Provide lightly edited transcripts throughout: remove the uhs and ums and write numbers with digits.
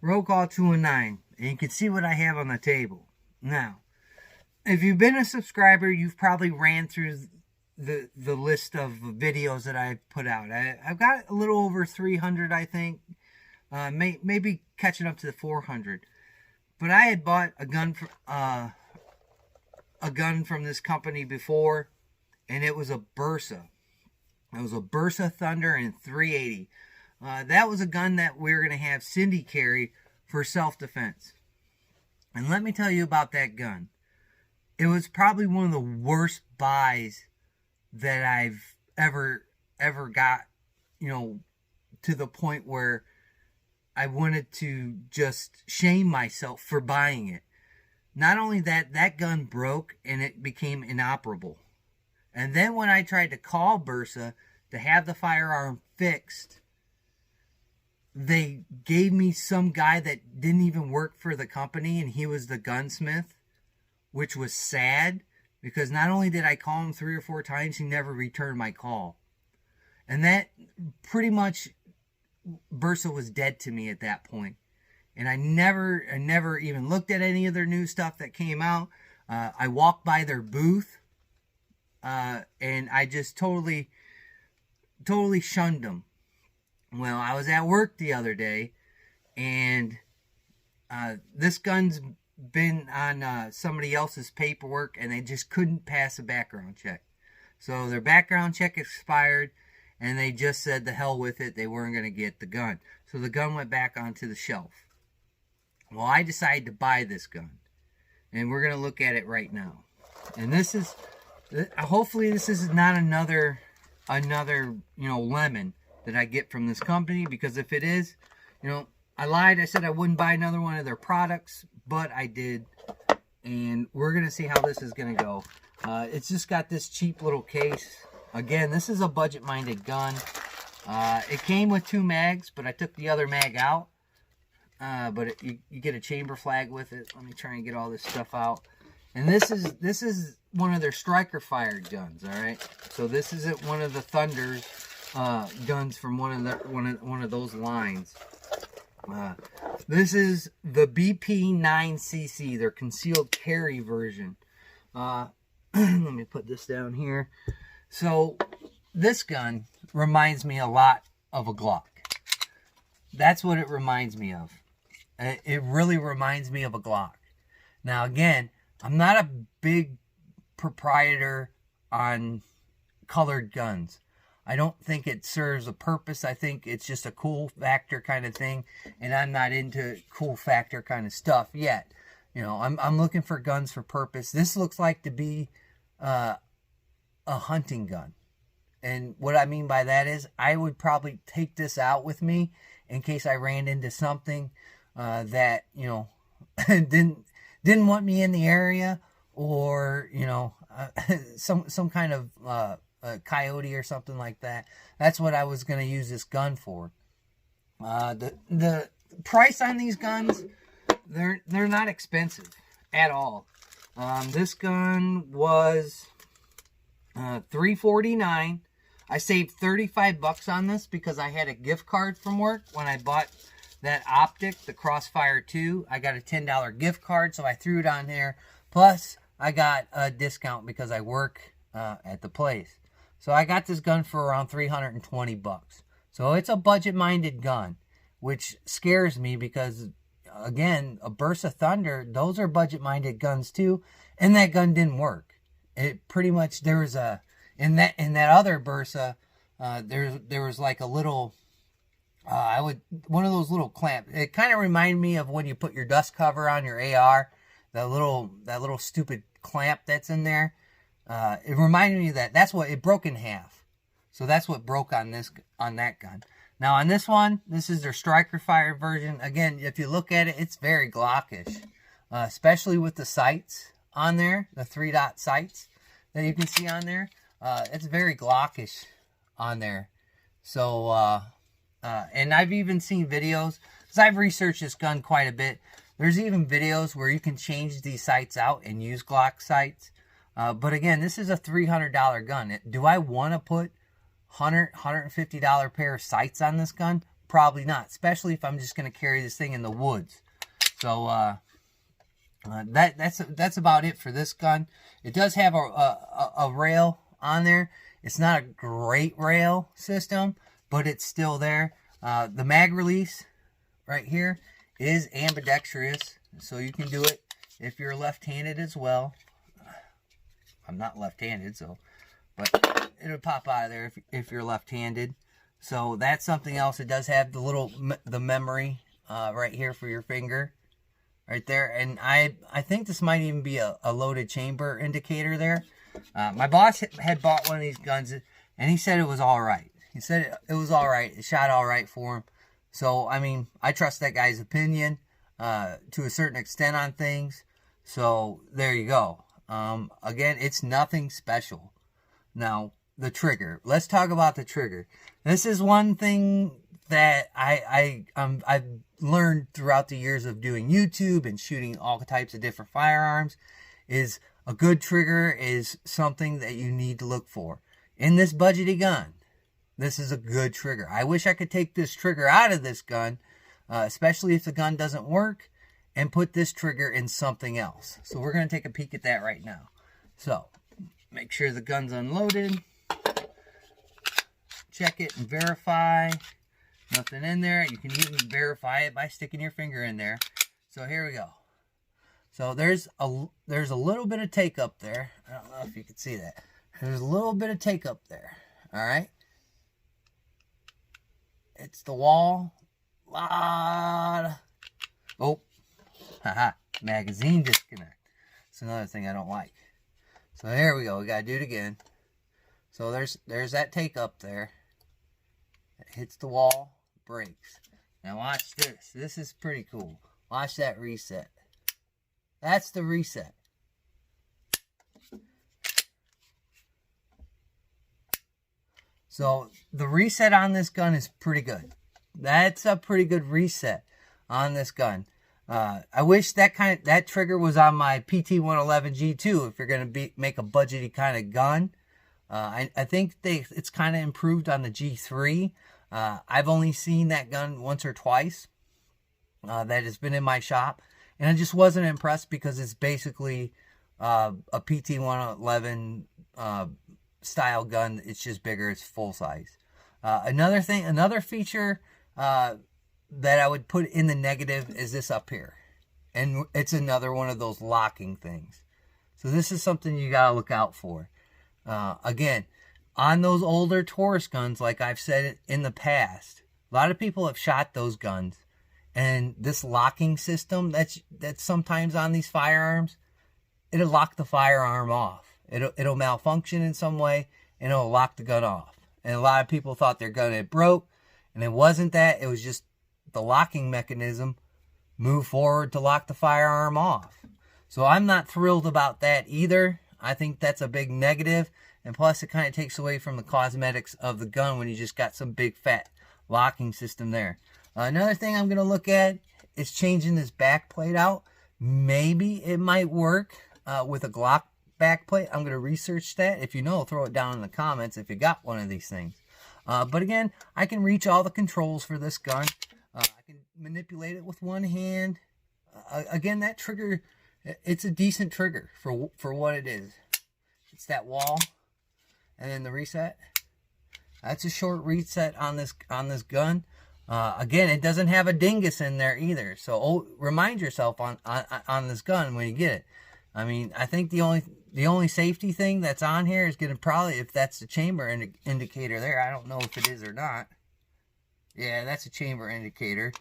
Roll call 219. And you can see what I have on the table. Now, if you've been a subscriber, you've probably ran through the list of videos that I put out. I've got a little over 300, I think. Maybe catching up to the 400. But I had bought a gun from this company before, and it was a Bersa. It was a Bersa Thunder in 380. That was a gun that we were going to have Cindy carry for self-defense. And let me tell you about that gun. It was probably one of the worst buys that I've ever got, to the point where I wanted to just shame myself for buying it. Not only that, that gun broke and it became inoperable. And then when I tried to call Bersa to have the firearm fixed, they gave me some guy that didn't even work for the company, and he was the gunsmith, which was sad, because not only did I call him 3 or 4 times, he never returned my call. And that pretty much, Bersa was dead to me at that point. And I never even looked at any of their new stuff that came out. I walked by their booth, and I just totally shunned them. Well, I was at work the other day, and this gun's been on somebody else's paperwork, and they just couldn't pass a background check. So their background check expired, and they just said the hell with it. They weren't going to get the gun. So the gun went back onto the shelf. Well, I decided to buy this gun, and we're going to look at it right now. And this is, hopefully this is not another lemon that I get from this company, because if it is, I lied. I said I wouldn't buy another one of their products, but I did. And we're going to see how this is going to go. It's just got this cheap little case. Again, this is a budget-minded gun. It came with 2 mags, but I took the other mag out. But you get a chamber flag with it. Let me try and get all this stuff out. And this is one of their striker fired guns, all right? So this isn't one of the Thunders guns from one of those lines. This is the BP9CC, their concealed carry version. Let me put this down here. So this gun reminds me a lot of a Glock. That's what it reminds me of. It really reminds me of a Glock. Now again, I'm not a big proprietor on colored guns. I don't think it serves a purpose. I think it's just a cool factor kind of thing, and I'm not into cool factor kind of stuff yet. I'm looking for guns for purpose. This looks like to be a hunting gun. And what I mean by that is I would probably take this out with me in case I ran into something that, didn't want me in the area, or, some kind of a coyote or something like that. That's what I was going to use this gun for. The price on these guns, they're not expensive at all. This gun was $349. I saved $35 on this because I had a gift card from work when I bought that optic, the Crossfire 2. I got a $10 gift card, so I threw it on there. Plus, I got a discount because I work at the place. So I got this gun for around $320. So it's a budget-minded gun, which scares me because, again, a Bersa Thunder, those are budget-minded guns too, and that gun didn't work. It pretty much, there was a, in that other Bersa, there was like a little, one of those little clamps. It kind of reminded me of when you put your dust cover on your AR, that little stupid clamp that's in there. It reminded me of that. That's what it broke in half. So that's what broke on that gun. Now on this one, this is their striker fire version. Again, if you look at it, it's very Glockish, especially with the sights on there, the 3-dot sights that you can see on there. It's very Glockish on there. So, and I've even seen videos, because I've researched this gun quite a bit. There's even videos where you can change these sights out and use Glock sights. But again, this is a $300 gun. Do I want to put $150 pair of sights on this gun? probably not, especially if I'm just going to carry this thing in the woods. So that's about it for this gun. It does have a rail on there. It's not a great rail system, but it's still there. The mag release right here is ambidextrous, so you can do it if you're left-handed as well. I'm not left-handed, so, but it'll pop out of there if you're left-handed. So that's something else. It does have the memory right here for your finger, right there. And I think this might even be a loaded chamber indicator there. My boss had bought one of these guns, and he said it was all right. He said it was all right. It shot all right for him. So, I mean, I trust that guy's opinion to a certain extent on things. So, there you go. Again, it's nothing special. Now, the trigger. Let's talk about the trigger. This is one thing that I've learned throughout the years of doing YouTube and shooting all types of different firearms, is a good trigger is something that you need to look for. In this budgety gun, this is a good trigger. I wish I could take this trigger out of this gun, especially if the gun doesn't work, and put this trigger in something else. So we're going to take a peek at that right now. So, make sure the gun's unloaded. Check it and verify. Nothing in there. You can even verify it by sticking your finger in there. So here we go. So there's a little bit of take up there. I don't know if you can see that. There's a little bit of take up there. All right. It's the wall. Oh, haha, magazine disconnect. It's another thing I don't like. So there we go. We gotta do it again. So there's that take up there. It hits the wall, breaks. Now watch this. This is pretty cool. Watch that reset. That's the reset. So the reset on this gun is pretty good. That's a pretty good reset on this gun. I wish that trigger was on my PT-111G2 if you're going to make a budgety kind of gun. I think it's kind of improved on the G3. I've only seen that gun once or twice that has been in my shop. And I just wasn't impressed because it's basically a PT-111 style gun. It's just bigger. It's full size. Another feature that I would put in the negative is this up here. And it's another one of those locking things. So this is something you got to look out for. Again, on those older Taurus guns, like I've said in the past, a lot of people have shot those guns. And this locking system that's sometimes on these firearms, it'll lock the firearm off. It'll malfunction in some way, and it'll lock the gun off. And a lot of people thought their gun had broke, and it wasn't that. It was just the locking mechanism moved forward to lock the firearm off. So I'm not thrilled about that either. I think that's a big negative, and plus it kind of takes away from the cosmetics of the gun when you just got some big fat locking system there. Another thing I'm going to look at is changing this back plate out. Maybe it might work with a Glock back plate. I'm going to research that. If you know, throw it down in the comments if you got one of these things. But again, I can reach all the controls for this gun. I can manipulate it with one hand. Again, that trigger, it's a decent trigger for what it is. It's that wall, and then the reset. That's a short reset on this gun. Again, it doesn't have a dingus in there either. So remind yourself on this gun when you get it. I mean, I think the only safety thing that's on here is going to probably, if that's the chamber indicator there. I don't know if it is or not. Yeah, that's a chamber indicator.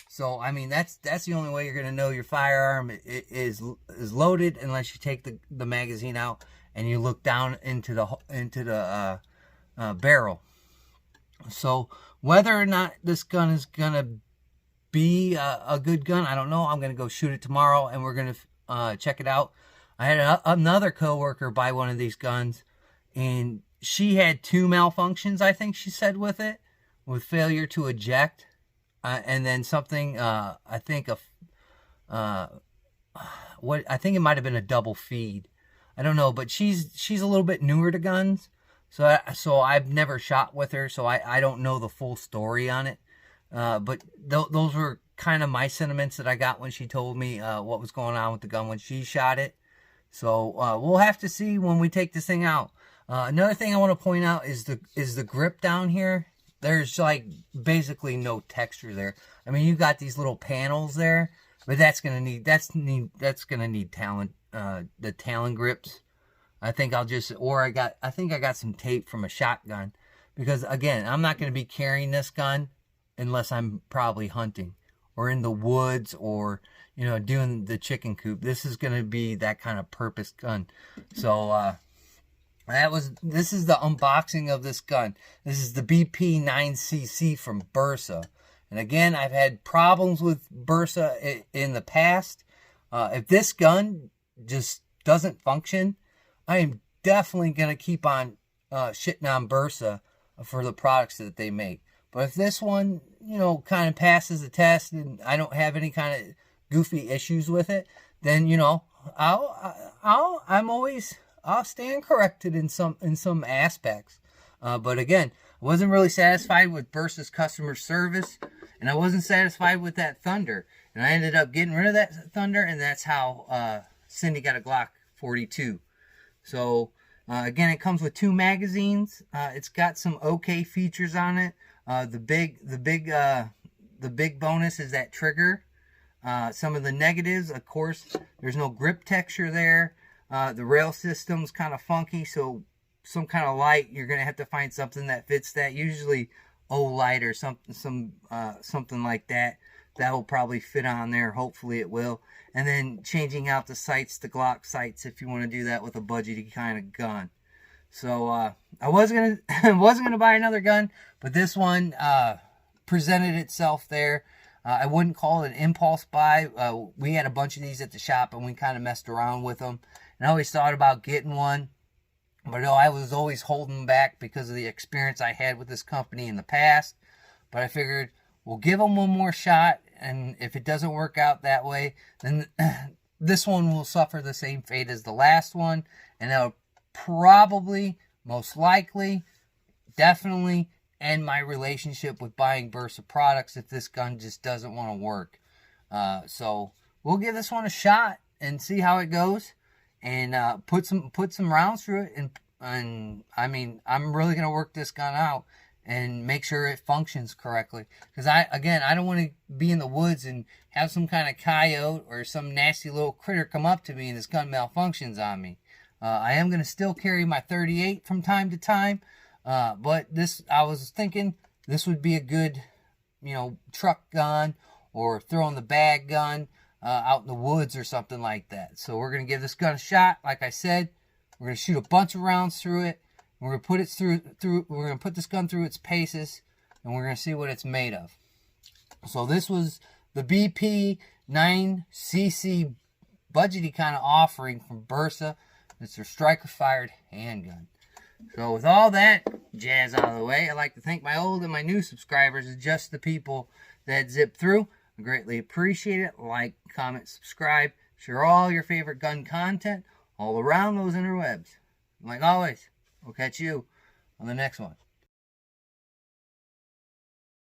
So, I mean, that's the only way you're going to know your firearm is loaded, unless you take the magazine out and you look down into the barrel. So, whether or not this gun is going to be a good gun, I don't know. I'm going to go shoot it tomorrow, and we're going to check it out. I had another coworker buy one of these guns, and she had 2 malfunctions, I think she said, with it, with failure to eject, and then something, I think it might have been a double feed. I don't know, but she's a little bit newer to guns. So I've never shot with her, so I don't know the full story on it. But those were kind of my sentiments that I got when she told me what was going on with the gun when she shot it. So we'll have to see when we take this thing out. Another thing I want to point out is the grip down here. There's like basically no texture there. I mean, you got these little panels there, but that's gonna need talent. The Talon grips. I think I think I got some tape from a shotgun, because again, I'm not gonna be carrying this gun unless I'm probably hunting or in the woods, or doing the chicken coop. This is gonna be that kind of purpose gun. So this is the unboxing of this gun. This is the BP9CC from Bersa. And again, I've had problems with Bersa in the past. If this gun just doesn't function, I am definitely going to keep on shitting on Bersa for the products that they make. But if this one, kind of passes the test and I don't have any kind of goofy issues with it, then, I'll stand corrected in some aspects. But again, I wasn't really satisfied with Bersa's customer service, and I wasn't satisfied with that Thunder. And I ended up getting rid of that Thunder, and that's how Cindy got a Glock 42. So again, it comes with 2 magazines. It's got some okay features on it. The big bonus is that trigger. Some of the negatives, of course, there's no grip texture there. The rail system's kind of funky, so some kind of light, you're gonna have to find something that fits that. Usually O-light or something like that. That will probably fit on there. Hopefully it will. And then changing out the sights, the Glock sights, if you want to do that with a budgety kind of gun. So I wasn't gonna buy another gun, but this one presented itself there. I wouldn't call it an impulse buy. We had a bunch of these at the shop, and we kind of messed around with them. And I always thought about getting one, but I was always holding back because of the experience I had with this company in the past. But I figured we'll give them one more shot, and if it doesn't work out that way, then this one will suffer the same fate as the last one, and that'll probably, most likely, definitely end my relationship with buying Bersa products if this gun just doesn't want to work. So we'll give this one a shot and see how it goes, and put some rounds through it, and I mean, I'm really gonna work this gun out and make sure it functions correctly, because I don't want to be in the woods and have some kind of coyote or some nasty little critter come up to me and this gun malfunctions on me. I am gonna still carry my 38 from time to time, but I was thinking this would be a good, truck gun or throw in the bag gun out in the woods or something like that. So we're gonna give this gun a shot. Like I said, we're gonna shoot a bunch of rounds through it. We're gonna put it through. We're gonna put this gun through its paces, and we're gonna see what it's made of. So this was the BP9CC budgety kind of offering from Bersa. It's their striker-fired handgun. So with all that jazz out of the way, I'd like to thank my old and my new subscribers, and just the people that zip through. I greatly appreciate it. Like, comment, subscribe. Share all your favorite gun content all around those interwebs. And like always, we'll catch you on the next one.